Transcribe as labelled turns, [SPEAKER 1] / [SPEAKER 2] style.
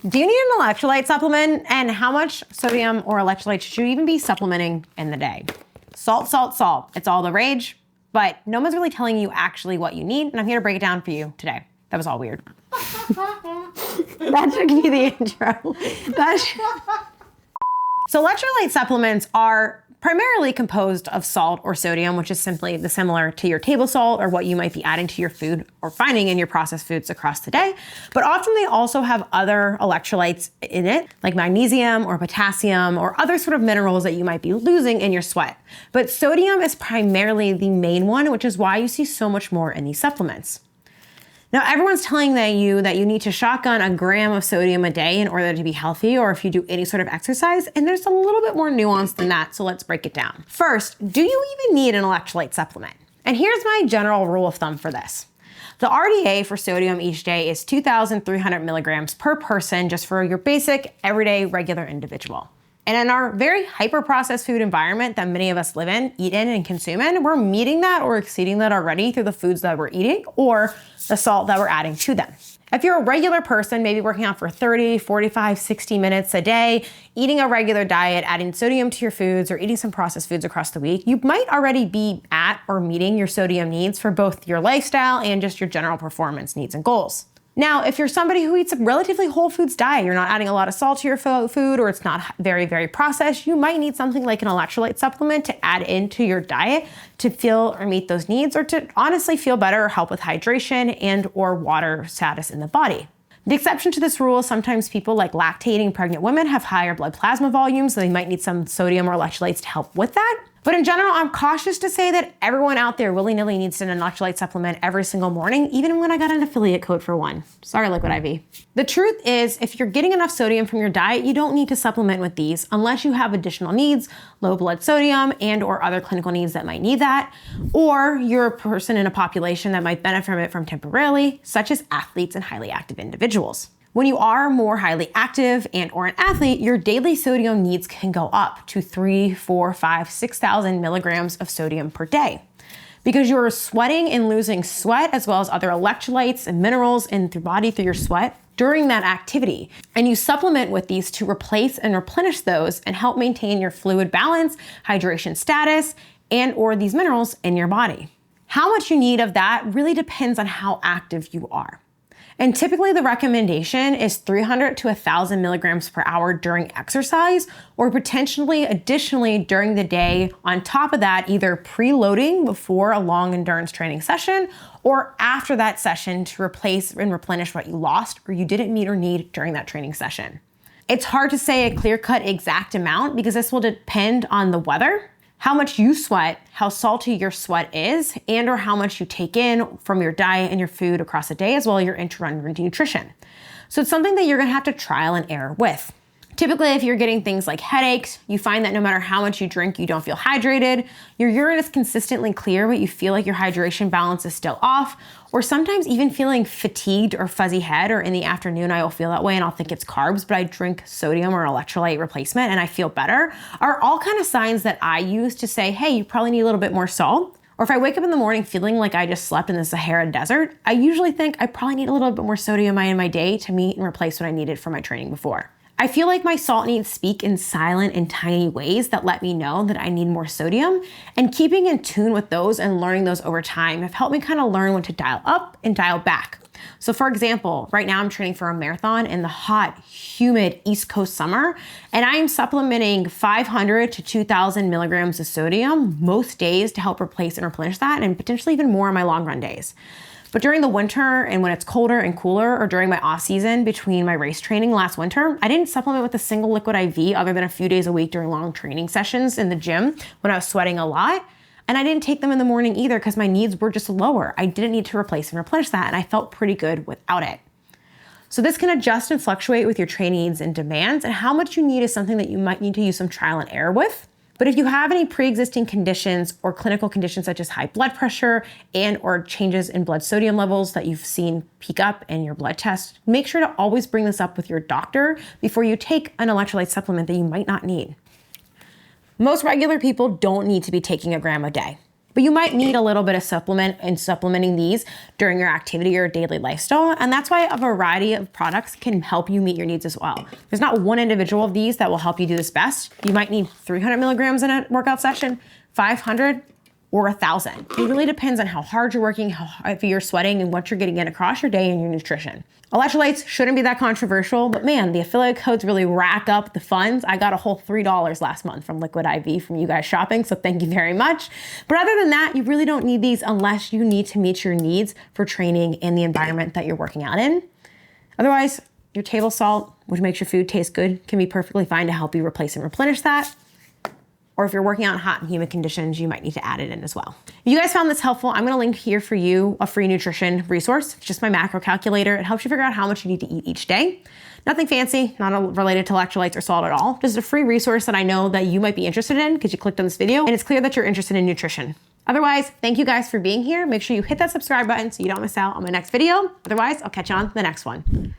[SPEAKER 1] Do you need an electrolyte supplement? And how much sodium or electrolytes should you even be supplementing in the day? Salt, salt, salt. It's all the rage, but no one's really telling you actually what you need, and I'm here to break it down for you today. That was all weird. That should be the intro. So electrolyte supplements are primarily composed of salt or sodium, which is simply similar to your table salt or what you might be adding to your food or finding in your processed foods across the day. But often they also have other electrolytes in it, like magnesium or potassium or other sort of minerals that you might be losing in your sweat. But sodium is primarily the main one, which is why you see so much more in these supplements. Now, everyone's telling you that you need to shotgun a gram of sodium a day in order to be healthy, or if you do any sort of exercise, and there's a little bit more nuance than that, so let's break it down. First, do you even need an electrolyte supplement? And here's my general rule of thumb for this. The RDA for sodium each day is 2,300 milligrams per person, just for your basic, everyday, regular individual. And in our very hyper-processed food environment that many of us live in, eat in, and consume in, we're meeting that or exceeding that already through the foods that we're eating or the salt that we're adding to them. If you're a regular person, maybe working out for 30, 45, 60 minutes a day, eating a regular diet, adding sodium to your foods, or eating some processed foods across the week, you might already be at or meeting your sodium needs for both your lifestyle and just your general performance needs and goals. Now, if you're somebody who eats a relatively whole foods diet, you're not adding a lot of salt to your food, or it's not very, very processed, you might need something like an electrolyte supplement to add into your diet to fill or meet those needs, or to honestly feel better or help with hydration and or water status in the body. The exception to this rule is sometimes people like lactating pregnant women have higher blood plasma volumes, so they might need some sodium or electrolytes to help with that. But in general, I'm cautious to say that everyone out there willy-nilly needs an electrolyte supplement every single morning, even when I got an affiliate code for one. Sorry, Liquid IV. The truth is, if you're getting enough sodium from your diet, you don't need to supplement with these unless you have additional needs, low blood sodium and or other clinical needs that might need that, or you're a person in a population that might benefit from it from temporarily, such as athletes and highly active individuals. When you are more highly active and or an athlete, your daily sodium needs can go up to 3, 4, 5, 6,000 milligrams of sodium per day. Because you're sweating and losing sweat as well as other electrolytes and minerals in your body through your sweat during that activity. And you supplement with these to replace and replenish those and help maintain your fluid balance, hydration status, and or these minerals in your body. How much you need of that really depends on how active you are. And typically the recommendation is 300 to 1,000 milligrams per hour during exercise, or potentially additionally during the day on top of that, either preloading before a long endurance training session or after that session to replace and replenish what you lost or you didn't meet or need during that training session. It's hard to say a clear-cut exact amount because this will depend on the weather, how much you sweat, how salty your sweat is, and or how much you take in from your diet and your food across the day, as well as your intra-run nutrition. So it's something that you're gonna have to trial and error with. Typically, if you're getting things like headaches, you find that no matter how much you drink, you don't feel hydrated, your urine is consistently clear, but you feel like your hydration balance is still off, or sometimes even feeling fatigued or fuzzy head, or in the afternoon, I will feel that way and I'll think it's carbs, but I drink sodium or electrolyte replacement and I feel better, are all kind of signs that I use to say, hey, you probably need a little bit more salt. Or if I wake up in the morning feeling like I just slept in the Sahara Desert, I usually think I probably need a little bit more sodium in my day to meet and replace what I needed for my training before. I feel like my salt needs speak in silent and tiny ways that let me know that I need more sodium, and keeping in tune with those and learning those over time have helped me kind of learn when to dial up and dial back. So for example, right now I'm training for a marathon in the hot, humid East Coast summer, and I am supplementing 500 to 2,000 milligrams of sodium most days to help replace and replenish that, and potentially even more on my long run days. But during the winter and when it's colder and cooler, or during my off season between my race training last winter, I didn't supplement with a single liquid IV other than a few days a week during long training sessions in the gym when I was sweating a lot. And I didn't take them in the morning either because my needs were just lower. I didn't need to replace and replenish that, and I felt pretty good without it. So this can adjust and fluctuate with your training needs and demands, and how much you need is something that you might need to use some trial and error with. But if you have any pre-existing conditions or clinical conditions such as high blood pressure and or changes in blood sodium levels that you've seen peak up in your blood test, make sure to always bring this up with your doctor before you take an electrolyte supplement that you might not need. Most regular people don't need to be taking a gram a day. but you might need a little bit of supplement in supplementing these during your activity or daily lifestyle. And that's why a variety of products can help you meet your needs as well. There's not one individual of these that will help you do this best. You might need 300 milligrams in a workout session, 500, or 1,000. It really depends on how hard you're working, how heavy you're sweating, and what you're getting in across your day and your nutrition. Electrolytes shouldn't be that controversial, but man, the affiliate codes really rack up the funds. I got a whole $3 last month from Liquid IV from you guys shopping, so thank you very much. But other than that, you really don't need these unless you need to meet your needs for training in the environment that you're working out in. Otherwise, your table salt, which makes your food taste good, can be perfectly fine to help you replace and replenish that. Or if you're working out in hot and humid conditions, you might need to add it in as well. If you guys found this helpful, I'm gonna link here for you a free nutrition resource. It's just my macro calculator. It helps you figure out how much you need to eat each day. Nothing fancy, not related to electrolytes or salt at all. Just a free resource that I know that you might be interested in because you clicked on this video and it's clear that you're interested in nutrition. Otherwise, thank you guys for being here. Make sure you hit that subscribe button so you don't miss out on my next video. Otherwise, I'll catch you on the next one.